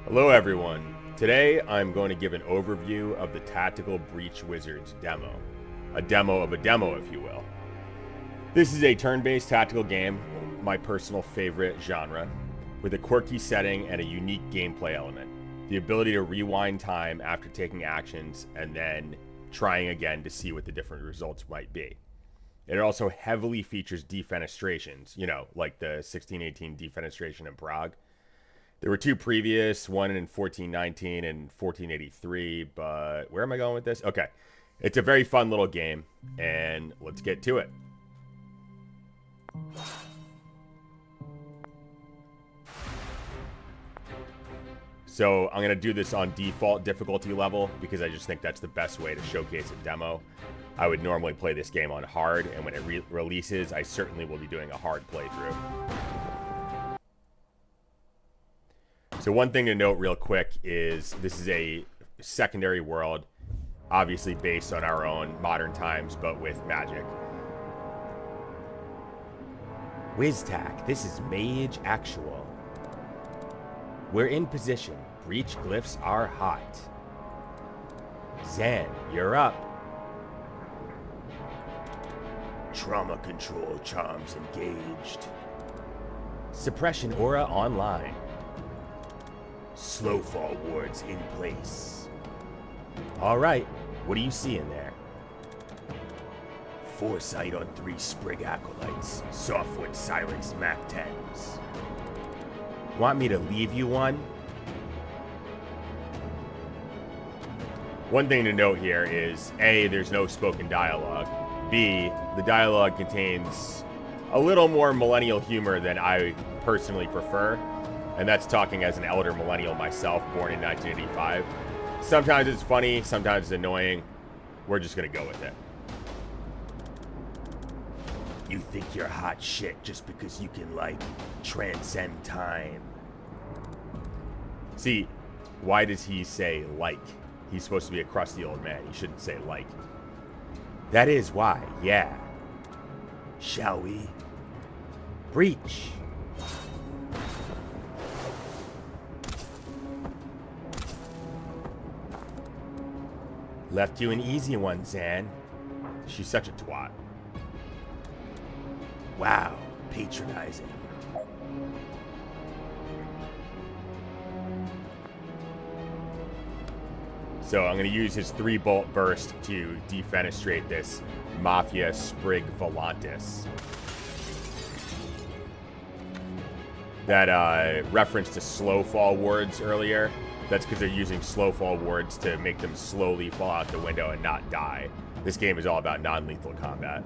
Hello everyone. Today I'm going to give an overview of the Tactical Breach Wizards demo. A demo of a demo, if you will. This is a turn-based tactical game, my personal favorite genre, with a quirky setting and a unique gameplay element. The ability to rewind time after taking actions and then trying again to see what the different results might be. It also heavily features defenestrations, like the 1618 defenestration in Prague. There were two previous, one in 1419 and 1483, but where am I going with this? Okay. It's a very fun little game, and let's get to it. So I'm going to do this on default difficulty level because I just think that's the best way to showcase a demo. I would normally play this game on hard, and when it releases, I certainly will be doing a hard playthrough. So one thing to note real quick is this is a secondary world, obviously based on our own modern times, but with magic. WizTac, this is Mage Actual. We're in position. Breach glyphs are hot. Zan, you're up. Trauma control charms engaged. Suppression aura online. Slow fall wards in place. All right, what do you see in there? Foresight on 3 Sprig Acolytes. Softwood Silence Mac 10s. Want me to leave you one? One thing to note here is, A, there's no spoken dialogue. B, the dialogue contains a little more millennial humor than I personally prefer. And that's talking as an elder millennial myself, born in 1985. Sometimes it's funny, sometimes it's annoying. We're just gonna go with it. You think you're hot shit just because you can, transcend time. See, why does he say like? He's supposed to be a crusty old man. He shouldn't say like. That is why, yeah. Shall we? Breach. Left you an easy one, Zan. She's such a twat. Wow, patronizing. So I'm going to use his 3-bolt burst to defenestrate this Mafia Sprig Volantis. That reference to slow fall wards earlier, that's because they're using slow fall wards to make them slowly fall out the window and not die. This game is all about non-lethal combat.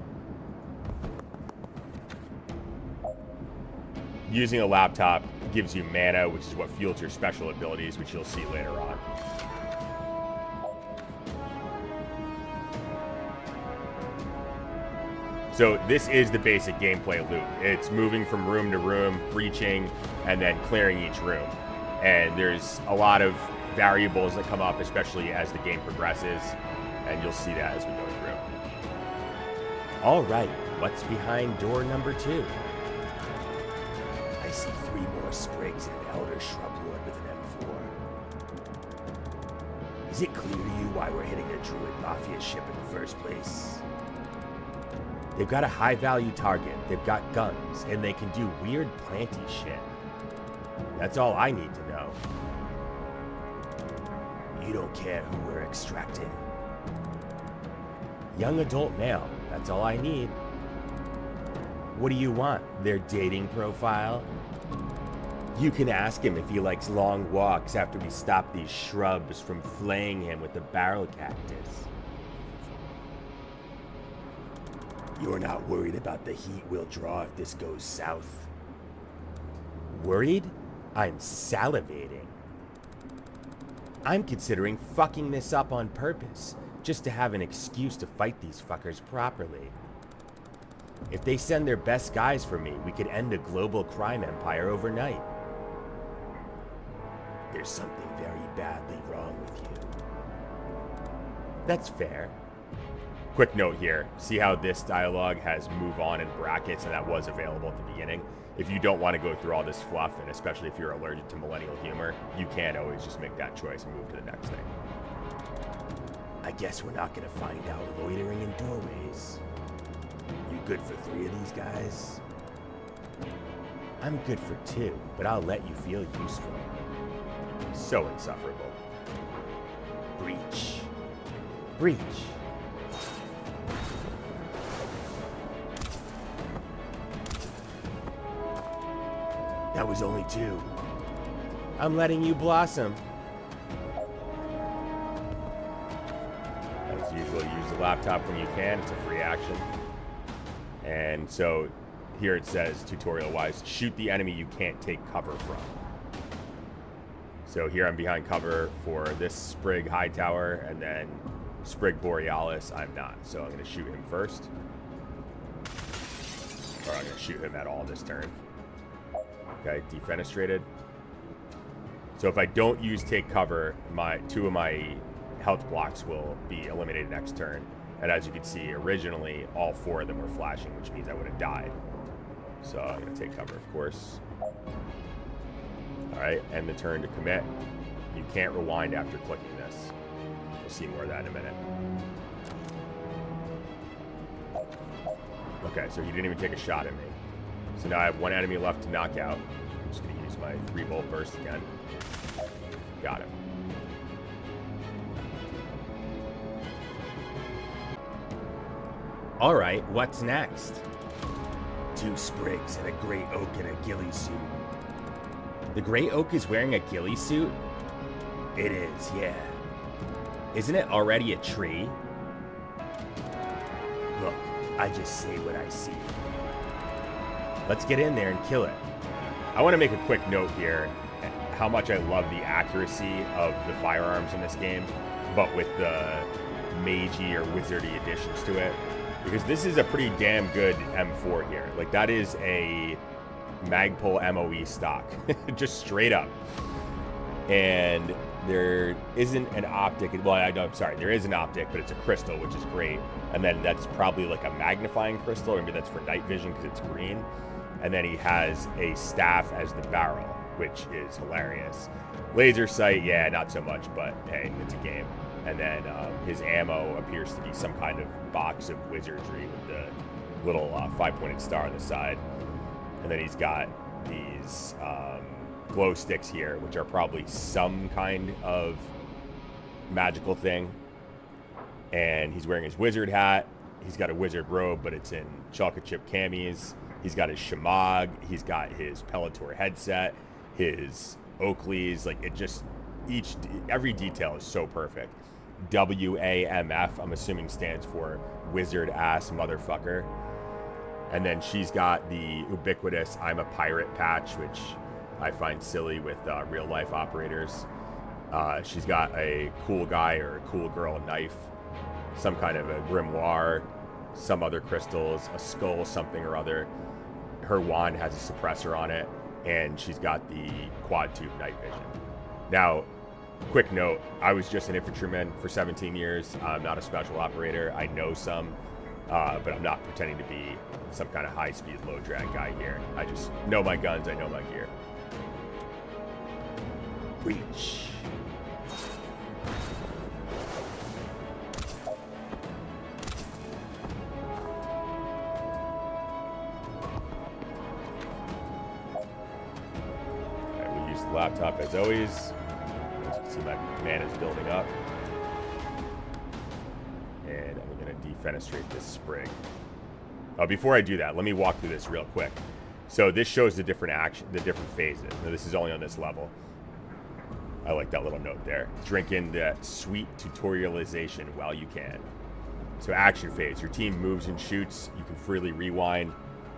Using a laptop gives you mana, which is what fuels your special abilities, which you'll see later on. So this is the basic gameplay loop. It's moving from room to room, breaching, and then clearing each room. And there's a lot of variables that come up, especially as the game progresses, and you'll see that as we go through. All right, what's behind door number 2? I see 3 more sprigs and an elder shrub lord with an M4. Is it clear to you why we're hitting a druid mafia ship in the first place? They've got a high-value target, they've got guns, and they can do weird planty shit. That's all I need to know. You don't care who we're extracting? Young adult male, that's all I need. What do you want? Their dating profile? You can ask him if he likes long walks after we stop these shrubs from flaying him with the barrel cactus. You're not worried about the heat we'll draw if this goes south? Worried? I'm salivating. I'm considering fucking this up on purpose, just to have an excuse to fight these fuckers properly. If they send their best guys for me, we could end a global crime empire overnight. There's something very badly wrong with you. That's fair. quick note here. See how this dialogue has move on in brackets, and that was available at the beginning. If you don't want to go through all this fluff, and especially if you're allergic to millennial humor, you can always just make that choice and move to the next thing. I guess we're not going to find out loitering in doorways. You good for 3 of these guys? I'm good for 2, but I'll let you feel useful. So insufferable. Breach. Breach. That was only 2. I'm letting you blossom. As usual, use the laptop when you can. It's a free action. And so here it says, tutorial-wise, shoot the enemy you can't take cover from. So here I'm behind cover for this Sprig Hightower, and then Sprig Borealis I'm not. So I'm going to shoot him first. Or I'm going to shoot him at all this turn. Okay, defenestrated. So if I don't use take cover, 2 of my health blocks will be eliminated next turn. And as you can see, originally all 4 of them were flashing, which means I would have died. So I'm going to take cover, of course. All right, end the turn to commit. You can't rewind after clicking this. We'll see more of that in a minute. Okay, so he didn't even take a shot at me. So now I have 1 enemy left to knock out. I'm just going to use my 3-bolt burst again. Got him. All right, what's next? 2 Sprigs and a Grey Oak in a ghillie suit. The Grey Oak is wearing a ghillie suit? It is, yeah. Isn't it already a tree? Look, I just say what I see. Let's get in there and kill it. I want to make a quick note here how much I love the accuracy of the firearms in this game, but with the magey or wizardy additions to it. Because this is a pretty damn good M4 here. Like, that is a Magpul MOE stock. Just straight up. And there isn't an optic. Well, I'm sorry. There is an optic, but it's a crystal, which is great. And then that's probably like a magnifying crystal. Or maybe that's for night vision because it's green. And then he has a staff as the barrel, which is hilarious. Laser sight, yeah, not so much, but hey, it's a game. And then his ammo appears to be some kind of box of wizardry with the little 5-pointed star on the side. And then he's got these glow sticks here, which are probably some kind of magical thing. And he's wearing his wizard hat. He's got a wizard robe, but it's in chocolate chip camis. He's got his Shemagh. He's got his Pelotor headset, his Oakleys. Like, it just, every detail is so perfect. WAMF, I'm assuming stands for wizard ass motherfucker. And then she's got the ubiquitous I'm a pirate patch, which I find silly with real life operators. She's got a cool guy or a cool girl knife, some kind of a grimoire, some other crystals, a skull, something or other. Her wand has a suppressor on it, and she's got the quad tube night vision. Now, quick note, I was just an infantryman for 17 years. I'm not a special operator. I know some, but I'm not pretending to be some kind of high-speed, low-drag guy here. I just know my guns. I know my gear. Breach. Laptop as always. As you can see, my man is building up. And I'm going to defenestrate this Sprig. Before I do that, let me walk through this real quick. So this shows the different the different phases. Now, this is only on this level. I like that little note there. Drink in the sweet tutorialization while you can. So action phase, your team moves and shoots. You can freely rewind.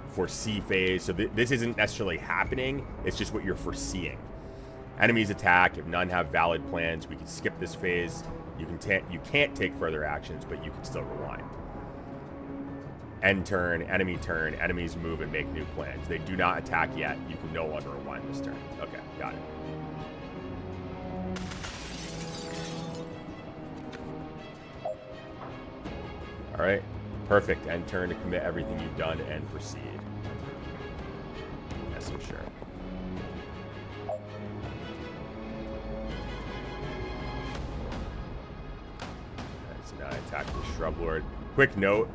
Foresee phase. So this isn't necessarily happening. It's just what you're foreseeing. Enemies attack. If none have valid plans, we can skip this phase. You can't take further actions, but you can still rewind. End turn, enemies move and make new plans. They do not attack yet. You can no longer rewind this turn. Okay, got it. All right. Perfect. End turn to commit everything you've done and proceed. Yes, I'm sure. So now I attack the Shrub Lord. Quick note,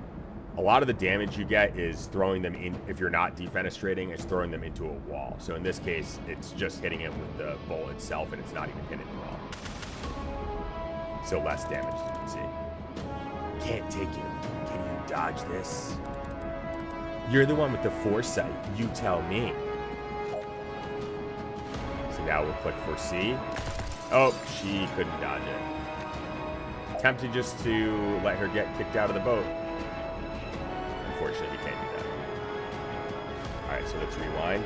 a lot of the damage you get is throwing them in, if you're not defenestrating, it's throwing them into a wall. So in this case, it's just hitting it with the bolt itself, and it's not even hitting the wall. So less damage, as you can see. Can't take it. Can you dodge this? You're the one with the foresight. You tell me. So now we'll click foresee. Oh, she couldn't dodge it. Tempted just to let her get kicked out of the boat. Unfortunately, you can't do that. Alright, so let's rewind.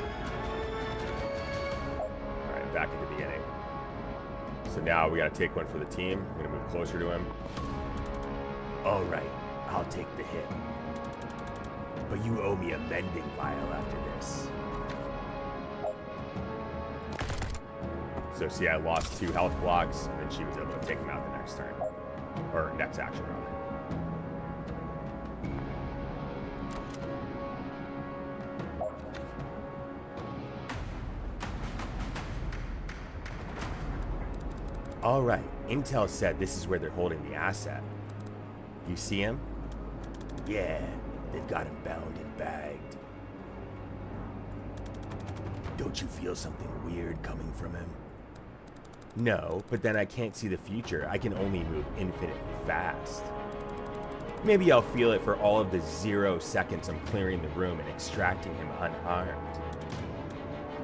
Alright, back at the beginning. So now we gotta take one for the team. I'm gonna move closer to him. Alright, I'll take the hit. But you owe me a mending vial after this. So see, I lost 2 health blocks, and then she was able to take him out the next turn. Or next action, rather. All right, Intel said this is where they're holding the asset. You see him? Yeah, they've got him bound and bagged. Don't you feel something weird coming from him? No, but then I can't see the future. I can only move infinitely fast. Maybe I'll feel it for all of the 0 seconds I'm clearing the room and extracting him unharmed.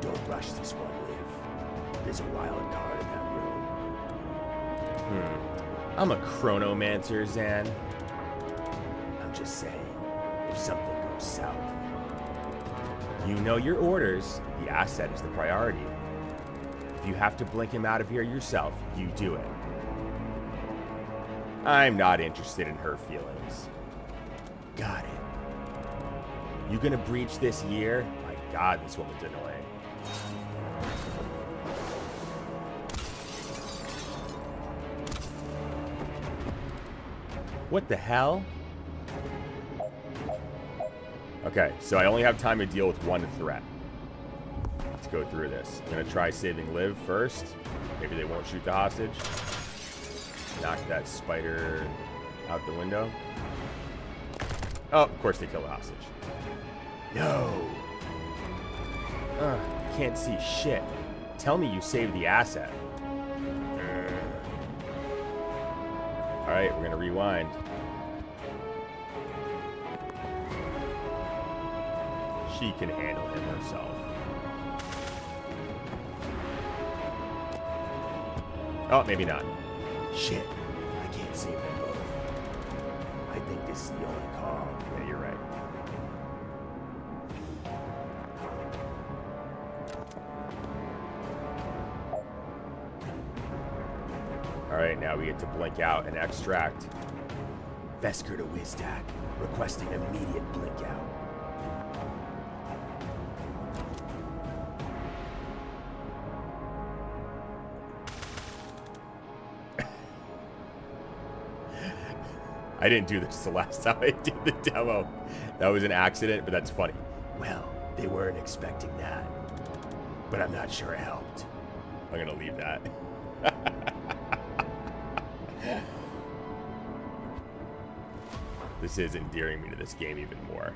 Don't rush this one, Liv. There's a wild card in that room. I'm a chronomancer, Zan. I'm just saying, if something goes south. You know your orders. The asset is the priority. If you have to blink him out of here yourself, you do it. I'm not interested in her feelings. Got it. You gonna breach this year? My God, this woman's annoying. What the hell? Okay, so I only have time to deal with one threat. Let's go through this. I'm gonna try saving Liv first. Maybe they won't shoot the hostage. Knock that spider out the window. Oh, of course they kill the hostage. No. Can't see shit. Tell me you saved the asset. Alright, we're gonna rewind. She can handle him herself. Oh, maybe not. Shit, I can't save them both. I think this is the only call. Yeah, you're right. Alright, now we get to blink out and extract. Vesker to Wizdak, requesting immediate blink out. I didn't do this the last time I did the demo. That was an accident, but that's funny. Well, they weren't expecting that. But I'm not sure it helped. I'm gonna leave that. This is endearing me to this game even more.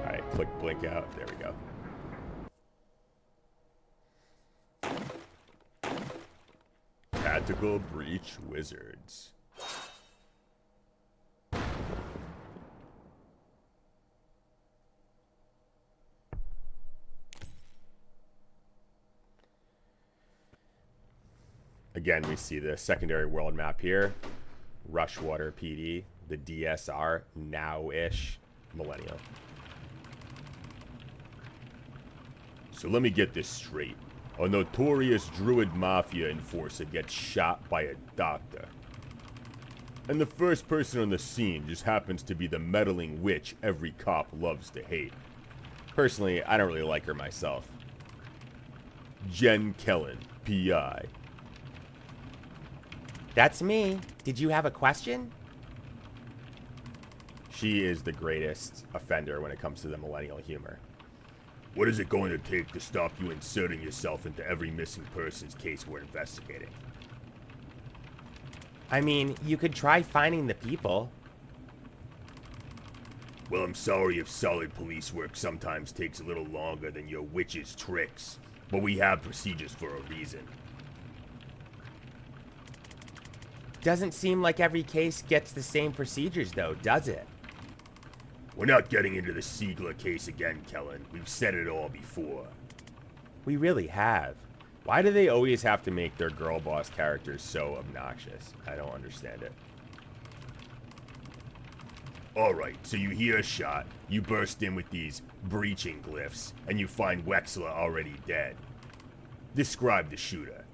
Alright, click blink out. There we go. Tactical Breach Wizards. Again, we see the secondary world map here. Rushwater PD, the DSR, now-ish Millennial. So let me get this straight. A notorious Druid Mafia enforcer gets shot by a doctor. And the first person on the scene just happens to be the meddling witch every cop loves to hate. Personally, I don't really like her myself. Jen Kellen, PI. That's me. Did you have a question? She is the greatest offender when it comes to the millennial humor. What is it going to take to stop you inserting yourself into every missing persons case we're investigating? I mean, you could try finding the people. Well, I'm sorry if solid police work sometimes takes a little longer than your witch's tricks, but we have procedures for a reason. Doesn't seem like every case gets the same procedures, though, does it? We're not getting into the Siegler case again, Kellen. We've said it all before. We really have. Why do they always have to make their girl boss characters so obnoxious? I don't understand it. Alright, so you hear a shot, you burst in with these breaching glyphs, and you find Wexler already dead. Describe the shooter.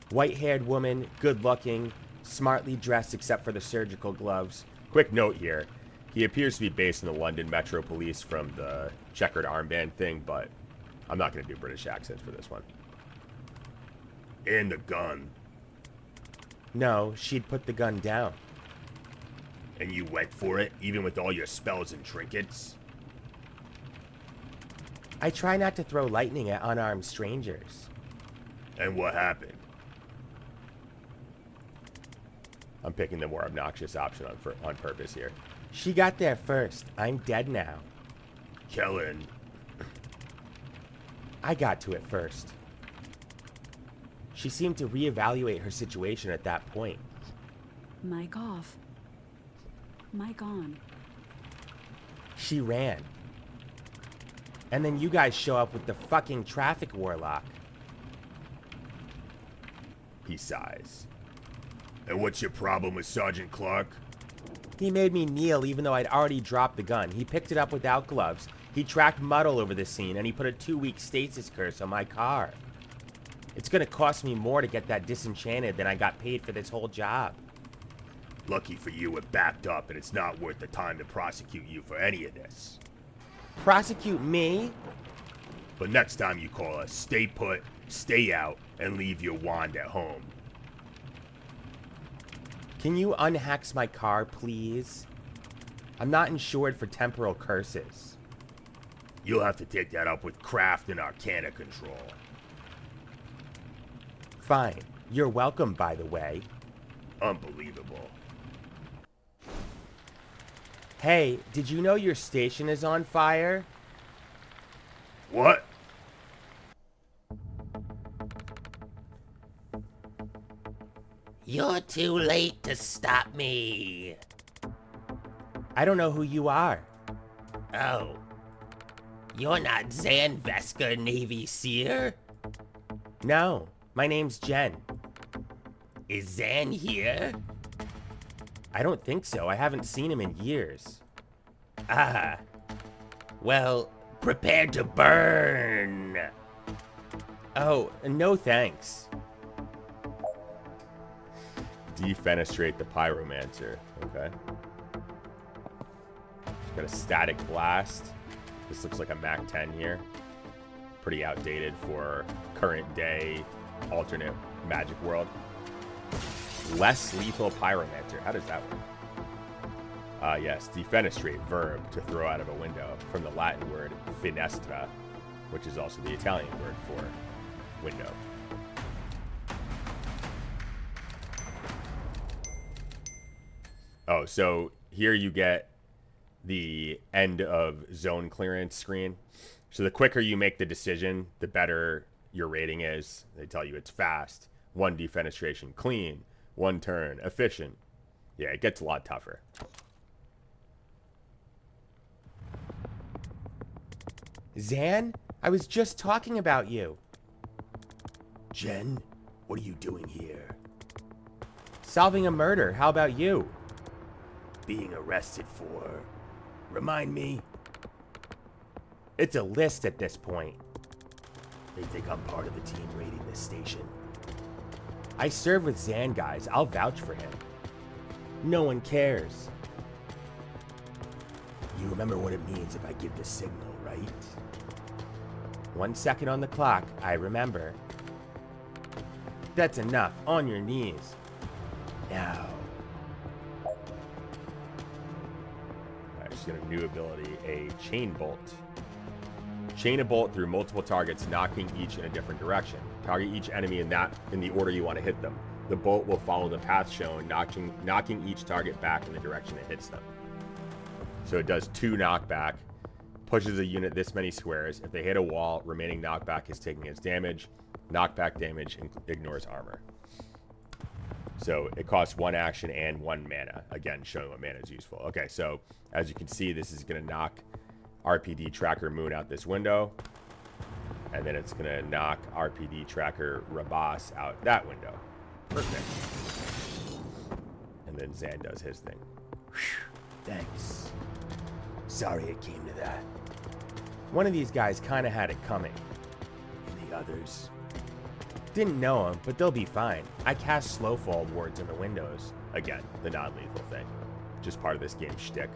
White-haired woman, good-looking, smartly dressed except for the surgical gloves. Quick note here. He appears to be based in the London Metro Police from the checkered armband thing, but I'm not going to do British accents for this one. And the gun. No, she'd put the gun down. And you went for it, even with all your spells and trinkets? I try not to throw lightning at unarmed strangers. And what happened? I'm picking the more obnoxious option on purpose here. She got there first. I'm dead now. Kellen. I got to it first. She seemed to reevaluate her situation at that point. Mic off. Mic on. She ran. And then you guys show up with the fucking traffic warlock. He sighs. And what's your problem with Sergeant Clark? He made me kneel even though I'd already dropped the gun. He picked it up without gloves. He tracked Muddle over the scene, and he put a 2-week stasis curse on my car. It's gonna cost me more to get that disenchanted than I got paid for this whole job. Lucky for you, it backed up, and it's not worth the time to prosecute you for any of this. Prosecute me? But next time you call us, stay put, stay out, and leave your wand at home. Can you unhex my car, please? I'm not insured for temporal curses. You'll have to take that up with Craft and Arcana Control. Fine. You're welcome, by the way. Unbelievable. Hey, did you know your station is on fire? What? You're too late to stop me. I don't know who you are. Oh. You're not Zan Vesker, Navy Seer? No, my name's Jen. Is Zan here? I don't think so. I haven't seen him in years. Ah. Well, prepare to burn. Oh, no thanks. Defenestrate the Pyromancer. Okay. Got a static blast. This looks like a Mac 10 here. Pretty outdated for current day alternate magic world. Less lethal Pyromancer. How does that work? Yes, defenestrate, verb, to throw out of a window, from the Latin word finestra, which is also the Italian word for window. Oh, so here you get the end of zone clearance screen. So the quicker you make the decision, the better your rating is. They tell you it's fast, 1 defenestration, clean, 1 turn, efficient. Yeah, it gets a lot tougher. Zan? I was just talking about you. Jen, what are you doing here? Solving a murder. How about you? Being arrested for... Remind me? It's a list at this point. They think I'm part of the team raiding this station. I serve with Zan, guys. I'll vouch for him. No one cares. You remember what it means if I give the signal, right? 1 second on the clock. I remember. That's enough. On your knees. Now. She's got a new ability, a chain bolt. Chain a bolt through multiple targets, knocking each in a different direction. Target each enemy in the order you want to hit them. The bolt will follow the path shown, knocking each target back in the direction it hits them. So it does 2 knockback, pushes a unit this many squares. If they hit a wall, remaining knockback is taking its damage. Knockback damage ignores armor. So it costs 1 action and 1 mana. Again, showing what mana is useful. Okay, so as you can see, this is going to knock RPD Tracker Moon out this window. And then it's going to knock RPD Tracker Rabas out that window. Perfect. And then Zan does his thing. Thanks. Sorry it came to that. One of these guys kind of had it coming. And the others? Didn't know them, but they'll be fine. I cast Slowfall wards in the windows. Again, the non-lethal thing. Just part of this game's shtick.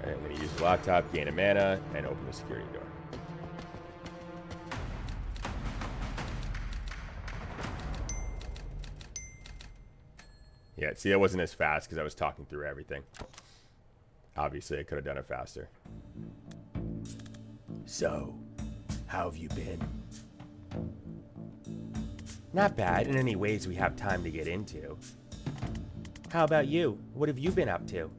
Alright, I'm going to use the laptop, gain a mana, and open the security door. Yeah, see, that wasn't as fast because I was talking through everything. Obviously, I could have done it faster. So, how have you been? Not bad in any ways we have time to get into. How about you? What have you been up to?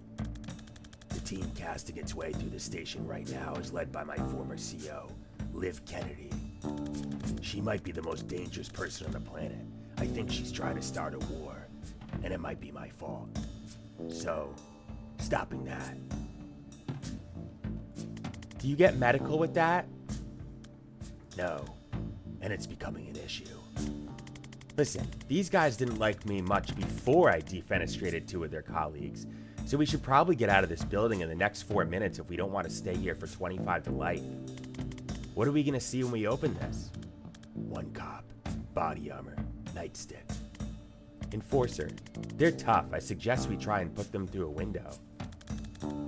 The team casting its way through the station right now is led by my former CO, Liv Kennedy. She might be the most dangerous person on the planet. I think she's trying to start a war, and it might be my fault. So, stopping that. Do you get medical with that? No, and it's becoming an issue. Listen, these guys didn't like me much before I defenestrated 2 of their colleagues, so we should probably get out of this building in the next 4 minutes if we don't want to stay here for 25 to life. What are we gonna see when we open this? 1 cop, body armor, nightstick. Enforcer. They're tough. I suggest we try and put them through a window.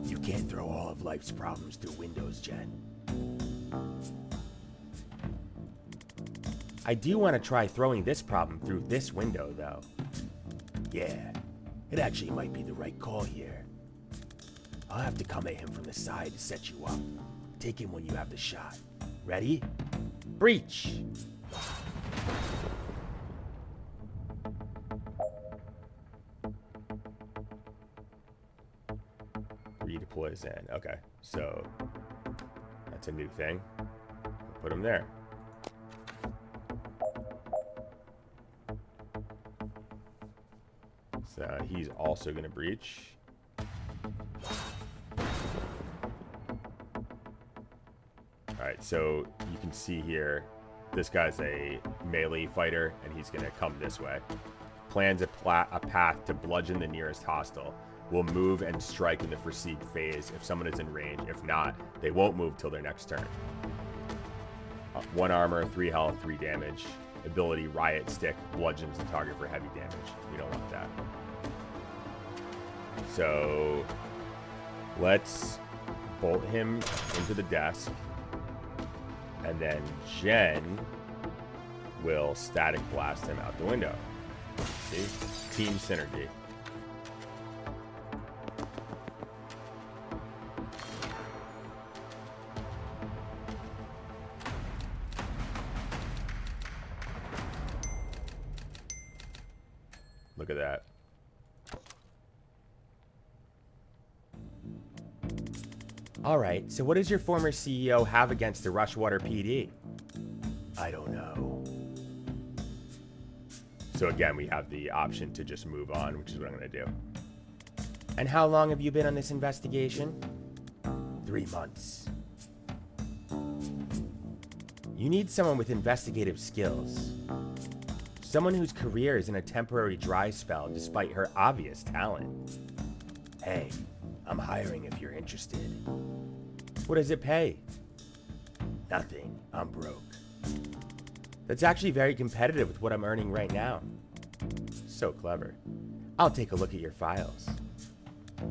You can't throw all of life's problems through windows, Jen. I do want to try throwing this problem through this window, though. Yeah, it actually might be the right call here. I'll have to come at him from the side to set you up. Take him when you have the shot. Ready? Breach! Redeploy Zan. Okay, so that's a new thing. Put him there. So he's also going to breach. Alright, so you can see here, this guy's a melee fighter, and he's going to come this way. Plans a path to bludgeon the nearest hostile. Will move and strike in the foreseed phase if someone is in range. If not, they won't move till their next turn. 1 armor, 3 health, 3 damage. Ability, Riot Stick, bludgeons the target for heavy damage. We don't want that. So let's bolt him into the desk. And then Jen will static blast him out the window. See? Team synergy. Look at that. All right, so what does your former CEO have against the Rushwater PD? I don't know. So again, we have the option to just move on, which is what I'm going to do. And how long have you been on this investigation? 3 months. You need someone with investigative skills. Someone whose career is in a temporary dry spell despite her obvious talent. Hey, I'm hiring if you're interested. What does it pay? Nothing. I'm broke. That's actually very competitive with what I'm earning right now. So clever. I'll take a look at your files.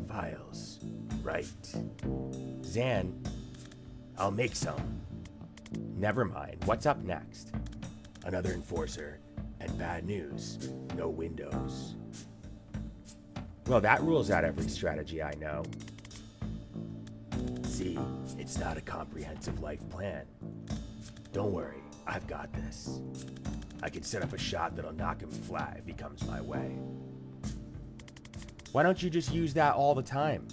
Files. Right. Zan, I'll make some. Never mind. What's up next? Another enforcer. And bad news, no windows. Well, that rules out every strategy I know. See, it's not a comprehensive life plan. Don't worry, I've got this. I can set up a shot that'll knock him flat if he comes my way. Why don't you just use that all the time?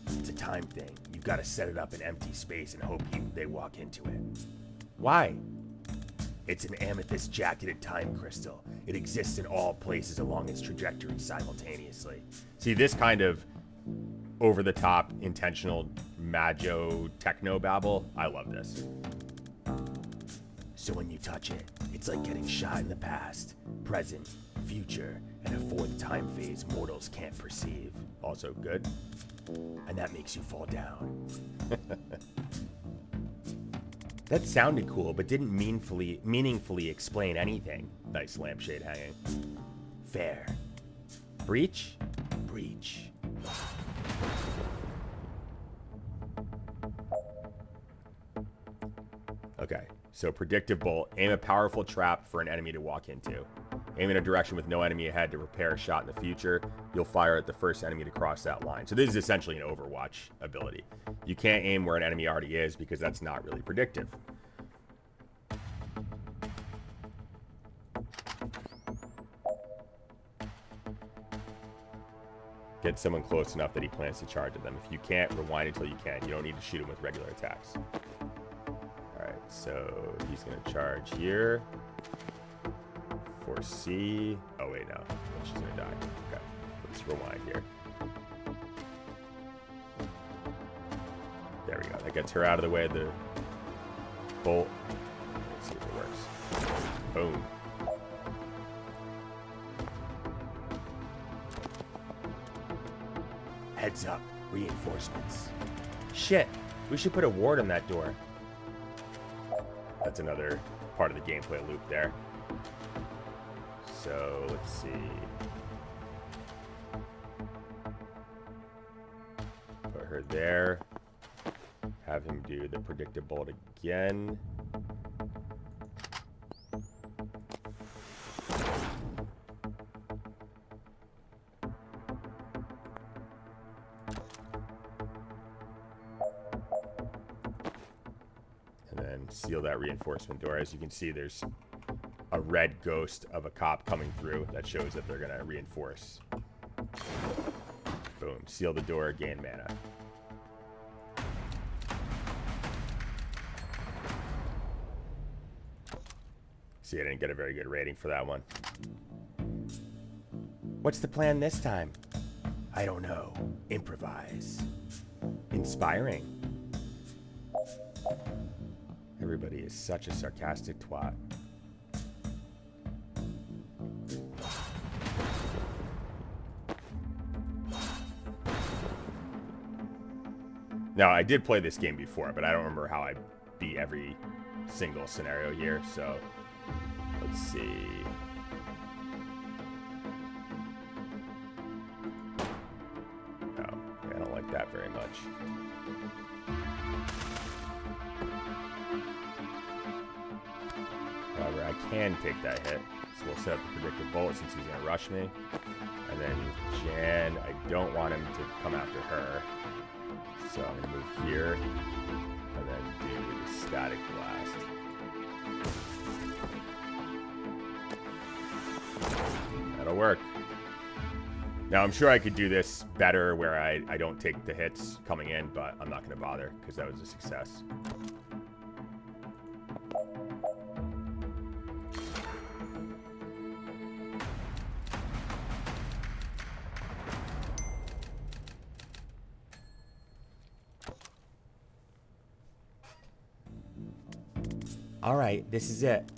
It's a time thing. You've got to set it up in empty space and hope they walk into it. Why? It's an amethyst jacketed time crystal. It exists in all places along its trajectory simultaneously. See, this kind of over-the-top, intentional, majo techno babble, I love this. So when you touch it, it's like getting shot in the past, present, future, and a fourth time phase mortals can't perceive. Also good. And that makes you fall down. That sounded cool, but didn't meaningfully explain anything. Nice lampshade hanging. Fair. Breach? Breach. Okay, so predictive bolt. Aim a powerful trap for an enemy to walk into. Aim in a direction with no enemy ahead to prepare a shot in the future. You'll fire at the first enemy to cross that line. So this is essentially an Overwatch ability. You can't aim where an enemy already is because that's not really predictive. Get someone close enough that he plans to charge at them. If you can't, rewind until you can. You don't need to shoot him with regular attacks. Alright, so he's going to charge here. Foresee. Oh, wait, no. She's going to die. Okay. Let's rewind here. There we go. That gets her out of the way of the bolt. Let's see if it works. Boom. Heads up. Reinforcements. Shit. We should put a ward on that door. That's another part of the gameplay loop there. So, let's see. Put her there. Have him do the predictive bolt again. And then seal that reinforcement door. As you can see, there's a red ghost of a cop coming through that shows that they're going to reinforce. Boom. Seal the door, gain mana. See, I didn't get a very good rating for that one. What's the plan this time? I don't know. Improvise. Inspiring. Everybody is such a sarcastic twat. Now, I did play this game before, but I don't remember how I beat every single scenario here, so let's see. Oh, I don't like that very much. However, I can take that hit, so we'll set up the predictive bolt since he's going to rush me. And then Jan, I don't want him to come after her. So I'm going to move here, and then do the static blast. That'll work. Now, I'm sure I could do this better where I don't take the hits coming in, but I'm not going to bother because that was a success. All right, this is it.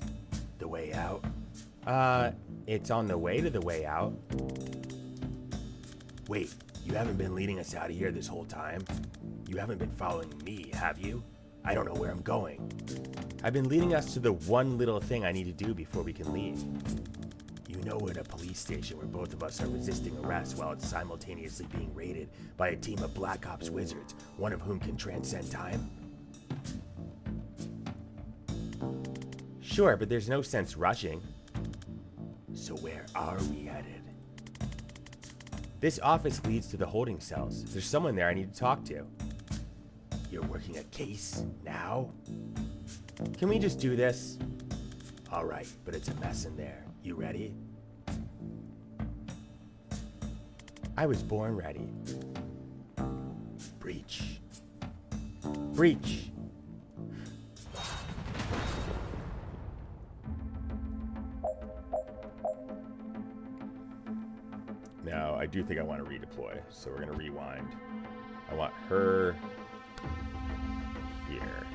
The way out? It's on the way to the way out. Wait, you haven't been leading us out of here this whole time? You haven't been following me, have you? I don't know where I'm going. I've been leading us to the one little thing I need to do before we can leave. You know, we're at a police station where both of us are resisting arrest while it's simultaneously being raided by a team of Black Ops wizards, one of whom can transcend time? Sure, but there's no sense rushing. are we headed? This office leads to the holding cells. There's someone there I need to talk to. You're working a case now? Can we just do this? All right, but it's a mess in there. You ready? I was born ready. Breach. Breach. Now, I do think I want to redeploy, so we're going to rewind. I want her here.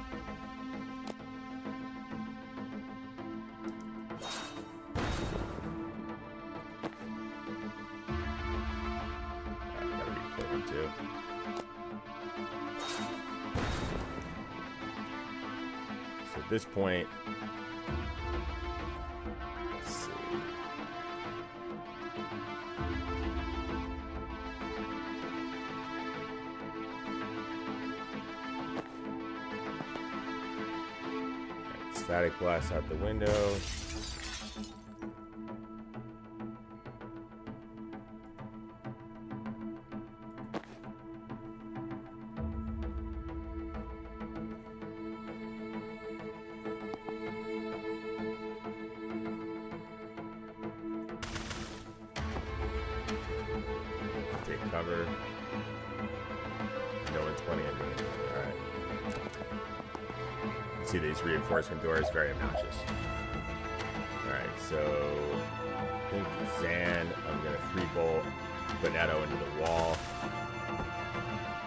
Gotta redeploy him too. So at this point, let's see. Static blast out the window. Take cover. No one's pointing at me. Alright. See these reinforcement doors, very obnoxious. Alright, so I think Zan, I'm gonna 3-bolt Bonetto into the wall.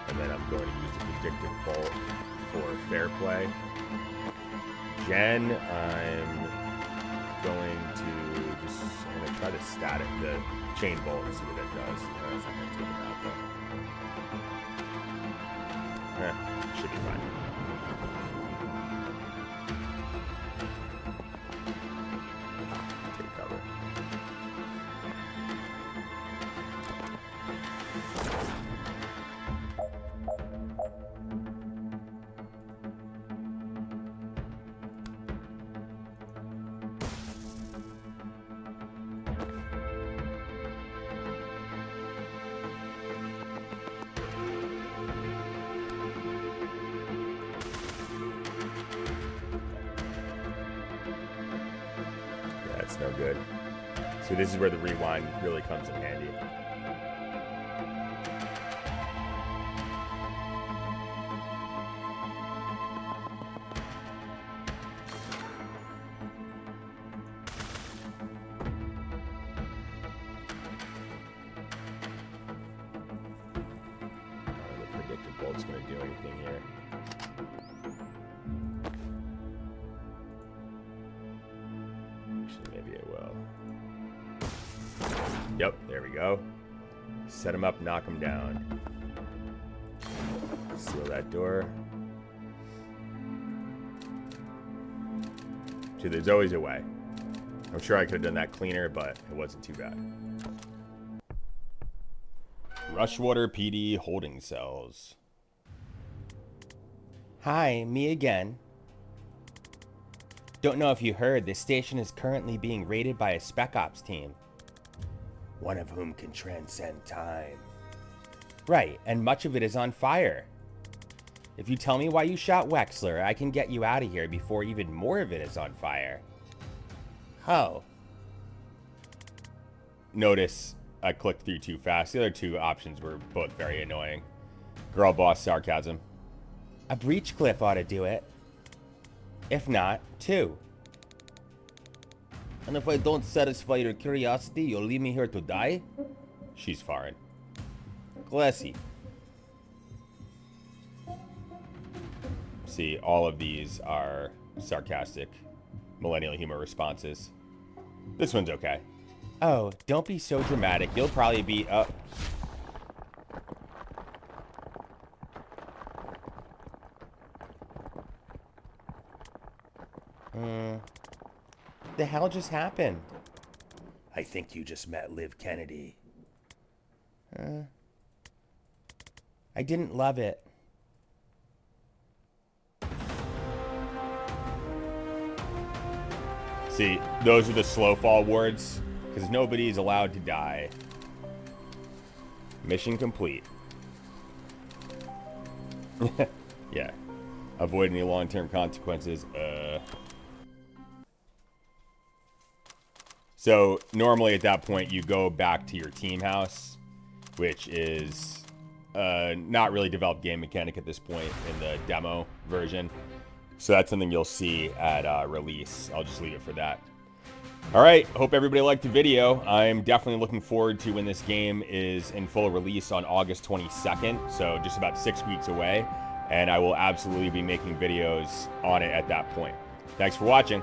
And then I'm going to use the predictive bolt for fair play. Jen, I'm going to try the static, the chain bolt and see what that does. That's not gonna take him out though. Should be fine. Take cover. That's no good. So this is where the rewind really comes in handy. The predictive bolt's going to do anything here. Maybe it will. Yep, there we go. Set him up, knock him down. Seal that door. See, there's always a way. I'm sure I could have done that cleaner, but it wasn't too bad. Rushwater PD holding cells. Hi, me again. Don't know if you heard, this station is currently being raided by a Spec Ops team. One of whom can transcend time. Right, and much of it is on fire. If you tell me why you shot Wexler, I can get you out of here before even more of it is on fire. Oh. Notice I clicked through too fast. The other two options were both very annoying. Girl boss sarcasm. A breach cliff ought to do it. If not, 2. And if I don't satisfy your curiosity, you'll leave me here to die? She's foreign. Classy. See, all of these are sarcastic millennial humor responses. This one's okay. Oh, don't be so dramatic. You'll probably be up. The hell just happened? I think you just met Liv Kennedy. I didn't love it. See, those are the slow fall wards. because nobody's allowed to die. Mission complete. Yeah. Avoid any long-term consequences. So normally at that point you go back to your team house, which is not really developed game mechanic at this point in the demo version. So that's something you'll see at release. I'll just leave it for that. All right, hope everybody liked the video. I'm definitely looking forward to when this game is in full release on August 22nd, so just about 6 weeks away, and I will absolutely be making videos on it at that point. Thanks for watching.